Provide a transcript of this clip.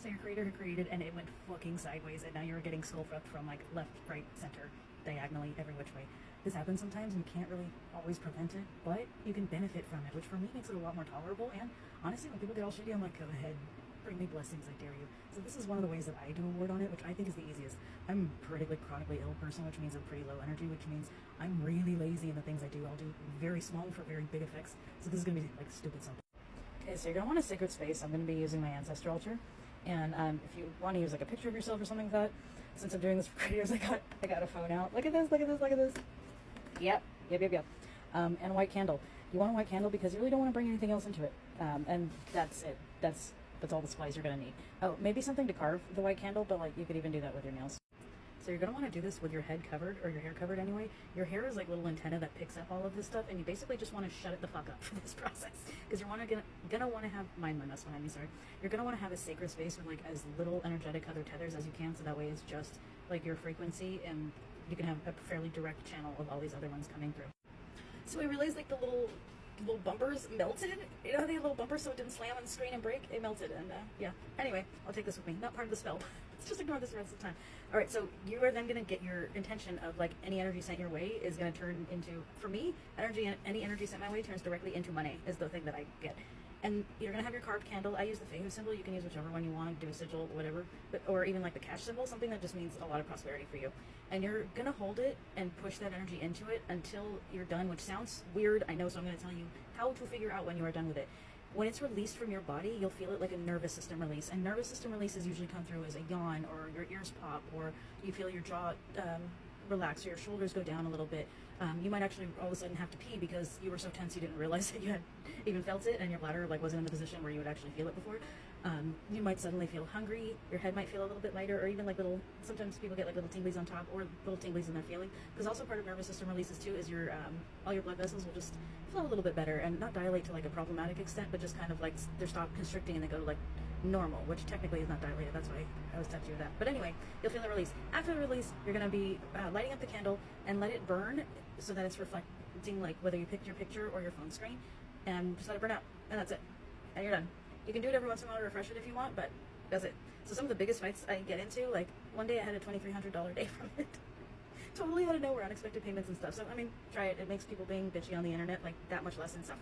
So your creator had created and it went fucking sideways, and now you're getting skull fucked from like left, right, center, diagonally, every which way. This happens sometimes and you can't really always prevent it, but you can benefit from it, which for me makes it a lot more tolerable. And honestly, when people get all shitty, I'm like, go ahead, bring me blessings, I dare you. So this is one of the ways that I do a word on it, which I think is the easiest. I'm a pretty like chronically ill person, which means I'm pretty low energy, which means I'm really lazy in the things I do. I'll do very small for very big effects. So this is gonna be like stupid simple. Okay, so you're gonna want a sacred space. I'm gonna be using my ancestor altar, and if you want to use like a picture of yourself or something like that, since I'm doing this for creators, I got a phone out. Look at this, look at this, look at this. Yep. And a white candle. You want a white candle because you really don't want to bring anything else into it. And that's it. That's all the supplies you're going to need. Oh, maybe something to carve the white candle, but like you could even do that with your nails. So you're going to want to do this with your head covered, or your hair covered anyway. Your hair is like a little antenna that picks up all of this stuff, and you basically just want to shut it the fuck up for this process. Because you're gonna want to have, mind my mess behind me, sorry. You're going to want to have a sacred space with like as little energetic other tethers as you can, so that way it's just like your frequency, and you can have a fairly direct channel of all these other ones coming through. So I realized like the little bumpers melted. You know, they had little bumpers so it didn't slam on the screen and break. It melted, and yeah. Anyway, I'll take this with me. Not part of the spell. Let's just ignore this the rest of the time. All right, so you are then going to get your intention of like any energy sent your way is going to turn into, for me, any energy sent my way turns directly into money is the thing that I get. And you're going to have your carved candle. I use the Fahu symbol. You can use whichever one you want, do a sigil, whatever. Or even like the cash symbol, something that just means a lot of prosperity for you. And you're going to hold it and push that energy into it until you're done, which sounds weird, I know, so I'm going to tell you how to figure out when you are done with it. When it's released from your body, you'll feel it like a nervous system release. And nervous system releases usually come through as a yawn, or your ears pop, or you feel your jaw relax, or your shoulders go down a little bit. You might actually all of a sudden have to pee because you were so tense you didn't realize that you had even felt it, and your bladder like wasn't in the position where you would actually feel it before. You might suddenly feel hungry, your head might feel a little bit lighter, or even like sometimes people get like little tinglies on top, or little tinglies in their feeling. Because also part of nervous system releases too is your all your blood vessels will just flow a little bit better, and not dilate to like a problematic extent, but just kind of like they stop constricting and they go to like normal, which technically is not dilated. That's why I was touching with that. But anyway, you'll feel the release. After the release, you're going to be lighting up the candle and let it burn so that it's reflecting like whether you picked your picture or your phone screen, and just let it burn out, and that's it, and you're done. You can do it every once in a while to refresh it if you want, but that's it. So some of the biggest fights I get into, like one day I had a $2,300 day from it. Totally out of nowhere, unexpected payments and stuff. So I mean, try it. It makes people being bitchy on the internet like that much less insufferable.